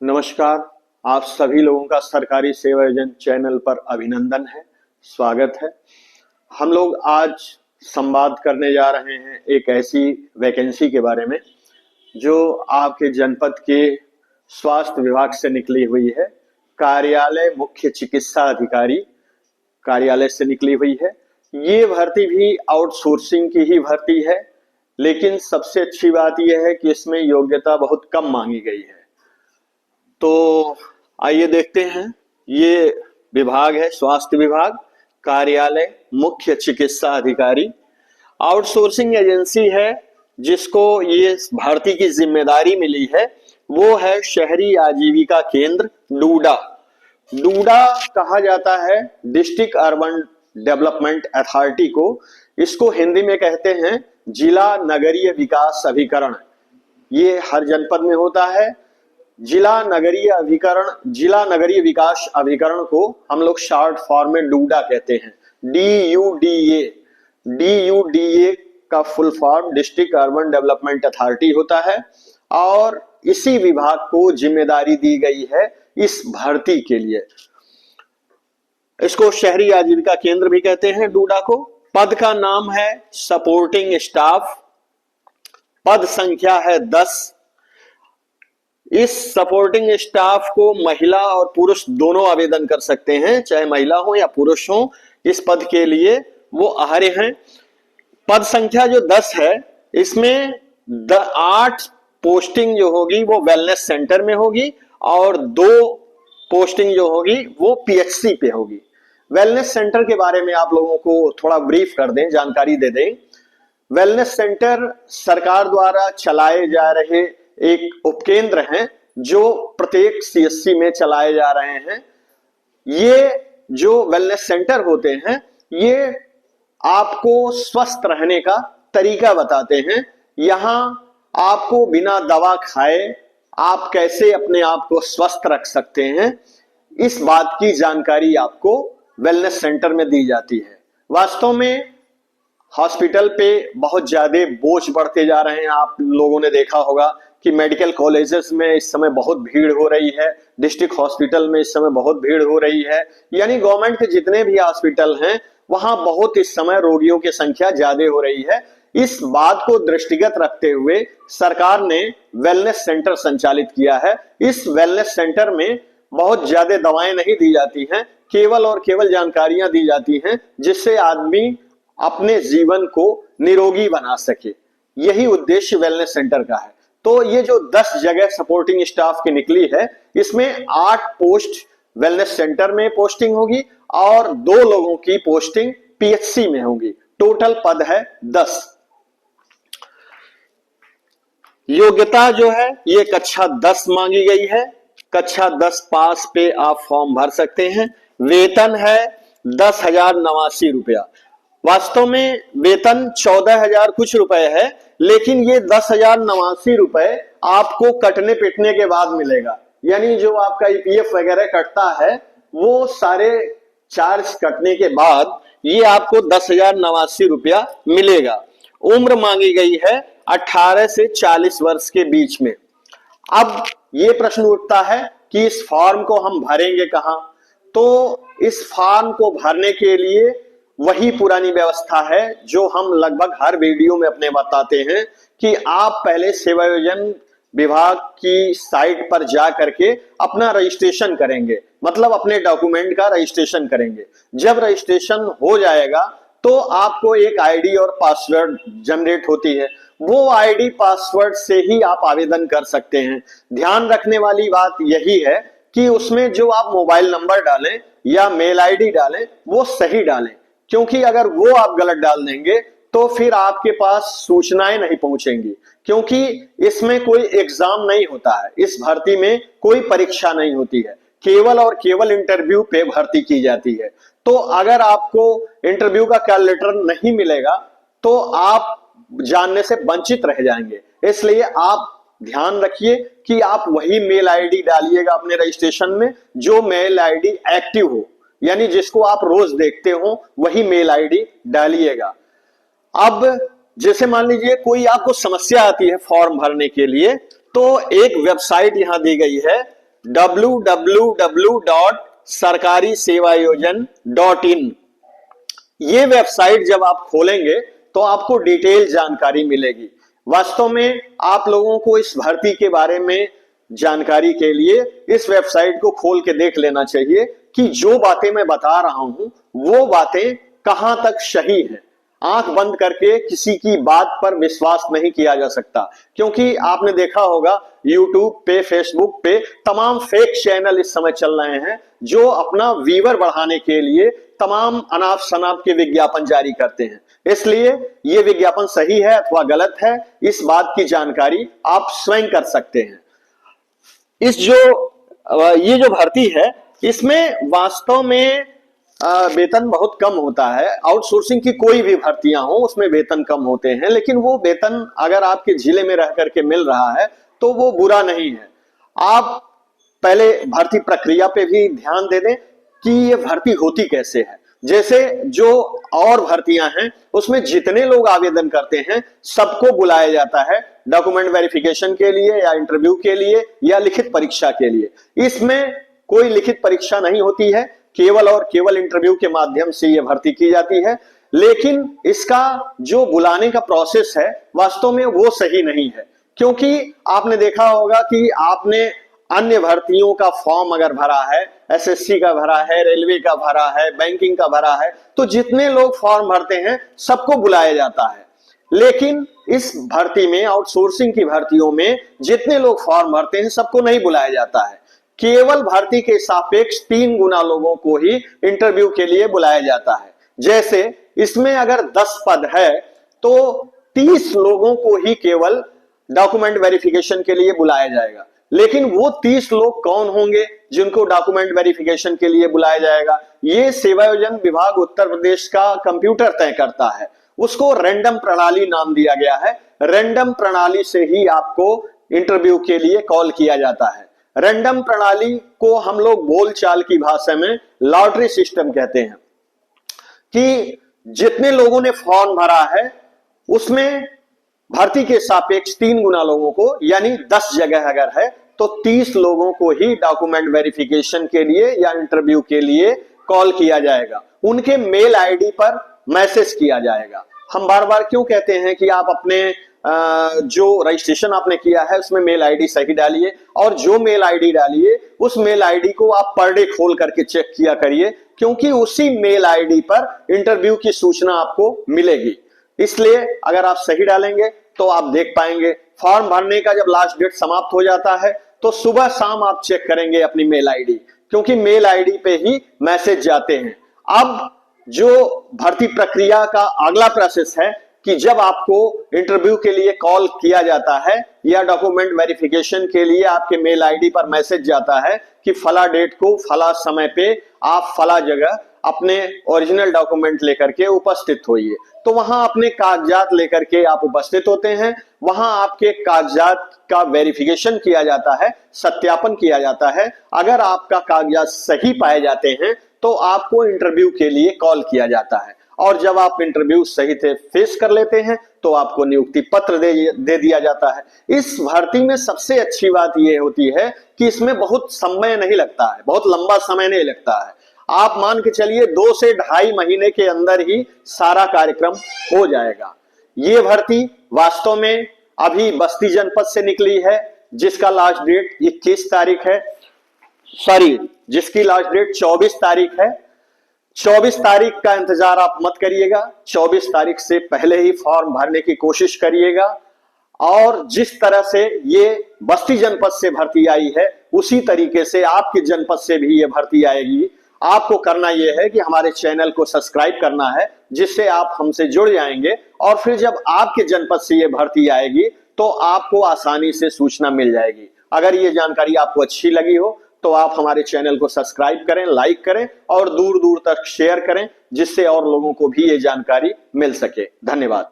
नमस्कार। आप सभी लोगों का सरकारी सेवा योजन चैनल पर अभिनंदन है, स्वागत है। हम लोग आज संवाद करने जा रहे हैं एक ऐसी वैकेंसी के बारे में जो आपके जनपद के स्वास्थ्य विभाग से निकली हुई है। कार्यालय मुख्य चिकित्सा अधिकारी कार्यालय से निकली हुई है। ये भर्ती भी आउटसोर्सिंग की ही भर्ती है, लेकिन सबसे अच्छी बात यह है कि इसमें योग्यता बहुत कम मांगी गई है। तो आइए देखते हैं। ये विभाग है स्वास्थ्य विभाग, कार्यालय मुख्य चिकित्सा अधिकारी। आउटसोर्सिंग एजेंसी है जिसको ये भर्ती की जिम्मेदारी मिली है, वो है शहरी आजीविका केंद्र डूडा। डूडा कहा जाता है डिस्ट्रिक्ट अर्बन डेवलपमेंट अथॉरिटी को। इसको हिंदी में कहते हैं जिला नगरीय विकास अभिकरण। ये हर जनपद में होता है। जिला नगरीय विकास अभिकरण को हम लोग शॉर्ट फॉर्म में डूडा कहते हैं। DUDA का full form district urban development authority होता है और इसी विभाग को जिम्मेदारी दी गई है इस भर्ती के लिए। इसको शहरी आजीविका केंद्र भी कहते हैं डूडा को। पद का नाम है सपोर्टिंग स्टाफ। पद संख्या है 10। इस सपोर्टिंग स्टाफ को महिला और पुरुष दोनों आवेदन कर सकते हैं, चाहे महिला हो या पुरुष हो। इस पद के लिए वो अर्ह हैं। पद संख्या जो 10 है, इसमें 8 पोस्टिंग जो होगी वो वेलनेस सेंटर में होगी और 2 पोस्टिंग जो होगी वो PHC पे होगी। वेलनेस सेंटर के बारे में आप लोगों को थोड़ा ब्रीफ कर दें, जानकारी दे दें। वेलनेस सेंटर सरकार द्वारा चलाए जा रहे एक उपकेंद्र हैं जो प्रत्येक CSC में चलाए जा रहे हैं। ये जो वेलनेस सेंटर होते हैं ये आपको स्वस्थ रहने का तरीका बताते हैं। यहाँ आपको बिना दवा खाए आप कैसे अपने आप को स्वस्थ रख सकते हैं, इस बात की जानकारी आपको वेलनेस सेंटर में दी जाती है। वास्तव में हॉस्पिटल पे बहुत ज्यादा बोझ बढ़ते जा रहे हैं। आप लोगों ने देखा होगा कि मेडिकल कॉलेजेस में इस समय बहुत भीड़ हो रही है, डिस्ट्रिक्ट हॉस्पिटल में इस समय बहुत भीड़ हो रही है, यानी गवर्नमेंट के जितने भी हॉस्पिटल हैं वहां बहुत इस समय रोगियों की संख्या ज्यादा हो रही है। इस बात को दृष्टिगत रखते हुए सरकार ने वेलनेस सेंटर संचालित किया है। इस वेलनेस सेंटर में बहुत ज्यादा दवाएं नहीं दी जाती हैं, केवल और केवल जानकारियां दी जाती हैं जिससे आदमी अपने जीवन को निरोगी बना सके। यही उद्देश्य वेलनेस सेंटर का है। तो ये जो 10 जगह सपोर्टिंग स्टाफ की निकली है, इसमें 8 पोस्ट वेलनेस सेंटर में पोस्टिंग होगी और 2 लोगों की पोस्टिंग PHC में होगी। टोटल पद है 10। योग्यता जो है ये कक्षा 10 मांगी गई है। कक्षा 10 पास पे आप फॉर्म भर सकते हैं। वेतन है 10,089 रुपया। वास्तव में वेतन 14,000 कुछ रुपए है, लेकिन ये 10,089 रुपए आपको कटने पिटने के बाद मिलेगा। यानी जो आपका EPF वगैरह कटता है वो सारे चार्ज कटने के बाद ये आपको 10,089 रुपया मिलेगा। उम्र मांगी गई है 18 से 40 वर्ष के बीच में। अब ये प्रश्न उठता है कि इस फॉर्म को हम भरेंगे कहां? तो इस फॉर्म को भरने के लिए वही पुरानी व्यवस्था है जो हम लगभग हर वीडियो में अपने बताते हैं कि आप पहले सेवा योजन विभाग की साइट पर जा करके अपना रजिस्ट्रेशन करेंगे, मतलब अपने डॉक्यूमेंट का रजिस्ट्रेशन करेंगे। जब रजिस्ट्रेशन हो जाएगा तो आपको एक आईडी और पासवर्ड जनरेट होती है। वो आईडी पासवर्ड से ही आप आवेदन कर सकते हैं। ध्यान रखने वाली बात यही है कि उसमें जो आप मोबाइल नंबर डालें या मेल आईडी डालें वो सही डालें, क्योंकि अगर वो आप गलत डाल देंगे तो फिर आपके पास सूचनाएं नहीं पहुंचेंगी। क्योंकि इसमें कोई एग्जाम नहीं होता है, इस भर्ती में कोई परीक्षा नहीं होती है, केवल और केवल इंटरव्यू पे भर्ती की जाती है। तो अगर आपको इंटरव्यू का कॉल लेटर नहीं मिलेगा तो आप जानने से वंचित रह जाएंगे। इसलिए आप ध्यान रखिए कि आप वही मेल आईडी डालिएगा अपने रजिस्ट्रेशन में जो मेल आईडी एक्टिव हो, यानी जिसको आप रोज देखते हो वही मेल आईडी डालिएगा। अब जैसे मान लीजिए कोई आपको समस्या आती है फॉर्म भरने के लिए, तो एक वेबसाइट यहां दी गई है www.sarkarisevayojan.in। ये वेबसाइट जब आप खोलेंगे तो आपको डिटेल जानकारी मिलेगी। वास्तव में आप लोगों को इस भर्ती के बारे में जानकारी के लिए इस वेबसाइट को खोल के देख लेना चाहिए कि जो बातें मैं बता रहा हूं वो बातें कहां तक सही है। आंख बंद करके किसी की बात पर विश्वास नहीं किया जा सकता, क्योंकि आपने देखा होगा YouTube पे, Facebook पे तमाम फेक चैनल इस समय चल रहे हैं जो अपना व्यूअर बढ़ाने के लिए तमाम अनाप शनाप के विज्ञापन जारी करते हैं। इसलिए ये विज्ञापन सही है अथवा गलत है, इस बात की जानकारी आप स्वयं कर सकते हैं। ये जो भर्ती है इसमें वास्तव में वेतन बहुत कम होता है। आउटसोर्सिंग की कोई भी भर्तियां हो उसमें वेतन कम होते हैं, लेकिन वो वेतन अगर आपके जिले में रह करके मिल रहा है तो वो बुरा नहीं है। आप पहले भर्ती प्रक्रिया पे भी ध्यान दे दें कि ये भर्ती होती कैसे है। जैसे जो और भर्तियां हैं उसमें जितने लोग आवेदन करते हैं सबको बुलाया जाता है डॉक्यूमेंट वेरिफिकेशन के लिए या इंटरव्यू के लिए या लिखित परीक्षा के लिए। इसमें कोई लिखित परीक्षा नहीं होती है, केवल और केवल इंटरव्यू के माध्यम से यह भर्ती की जाती है। लेकिन इसका जो बुलाने का प्रोसेस है वास्तव में वो सही नहीं है, क्योंकि आपने देखा होगा कि आपने अन्य भर्तियों का फॉर्म अगर भरा है, एसएससी का भरा है, रेलवे का भरा है, बैंकिंग का भरा है, तो जितने लोग फॉर्म भरते हैं सबको बुलाया जाता है। लेकिन इस भर्ती में, आउटसोर्सिंग की भर्तियों में जितने लोग फॉर्म भरते हैं सबको नहीं बुलाया जाता है। केवल भर्ती के सापेक्ष 3 गुना लोगों को ही इंटरव्यू के लिए बुलाया जाता है। जैसे इसमें अगर 10 पद है तो 30 लोगों को ही केवल डॉक्यूमेंट वेरिफिकेशन के लिए बुलाया जाएगा। लेकिन वो 30 लोग कौन होंगे जिनको डॉक्यूमेंट वेरिफिकेशन के लिए बुलाया जाएगा, ये सेवायोजन विभाग उत्तर प्रदेश का कंप्यूटर तय करता है। उसको रैंडम प्रणाली नाम दिया गया है। रैंडम प्रणाली से ही आपको इंटरव्यू के लिए कॉल किया जाता है। रैंडम प्रणाली को हम लोग बोलचाल की भाषा में लॉटरी सिस्टम कहते हैं, कि जितने लोगों ने फॉर्म भरा है उसमें भर्ती के सापेक्ष 3 गुना लोगों को, यानी 10 जगह अगर है तो 30 लोगों को ही डॉक्यूमेंट वेरिफिकेशन के लिए या इंटरव्यू के लिए कॉल किया जाएगा। उनके मेल आईडी पर मैसेज किया जाएगा। हम बार बार क्यों कहते हैं कि आप अपने जो रजिस्ट्रेशन आपने किया है उसमें मेल आईडी सही डालिए, और जो मेल आईडी डालिए उस मेल आईडी को आप पर डे खोल करके चेक किया करिए, क्योंकि उसी मेल आईडी पर इंटरव्यू की सूचना आपको मिलेगी। इसलिए अगर आप सही डालेंगे तो आप देख पाएंगे। फॉर्म भरने का जब लास्ट डेट समाप्त हो जाता है तो सुबह शाम आप चेक करेंगे अपनी मेल आईडी, क्योंकि मेल आईडी पे ही मैसेज जाते हैं। अब जो भर्ती प्रक्रिया का अगला प्रोसेस है कि जब आपको इंटरव्यू के लिए कॉल किया जाता है या डॉक्यूमेंट वेरिफिकेशन के लिए आपके मेल आईडी पर मैसेज जाता है कि फला डेट को फला समय पे आप फला जगह अपने ओरिजिनल डॉक्यूमेंट लेकर के उपस्थित होइए, तो वहां अपने कागजात लेकर के आप उपस्थित होते हैं। वहां आपके कागजात का वेरिफिकेशन किया जाता है, सत्यापन किया जाता है। अगर आपका कागजात सही पाए जाते हैं तो आपको इंटरव्यू के लिए कॉल किया जाता है, और जब आप इंटरव्यू सही से फेस कर लेते हैं तो आपको नियुक्ति पत्र दे दिया जाता है। इस भर्ती में सबसे अच्छी बात यह होती है कि इसमें बहुत समय नहीं लगता है, बहुत लंबा समय नहीं लगता है। आप मान के चलिए 2 से 2.5 महीने के अंदर ही सारा कार्यक्रम हो जाएगा। ये भर्ती वास्तव में अभी बस्ती जनपद से निकली है, जिसका लास्ट डेट 21 तारीख है, जिसकी लास्ट डेट 24 तारीख है। 24 तारीख का इंतजार आप मत करिएगा, 24 तारीख से पहले ही फॉर्म भरने की कोशिश करिएगा। और जिस तरह से ये बस्ती जनपद से भर्ती आई है उसी तरीके से आपके जनपद से भी ये भर्ती आएगी। आपको करना यह है कि हमारे चैनल को सब्सक्राइब करना है, जिससे आप हमसे जुड़ जाएंगे, और फिर जब आपके जनपद से ये भर्ती आएगी तो आपको आसानी से सूचना मिल जाएगी। अगर ये जानकारी आपको अच्छी लगी हो तो आप हमारे चैनल को सब्सक्राइब करें, लाइक करें और दूर दूर तक शेयर करें, जिससे और लोगों को भी ये जानकारी मिल सके। धन्यवाद।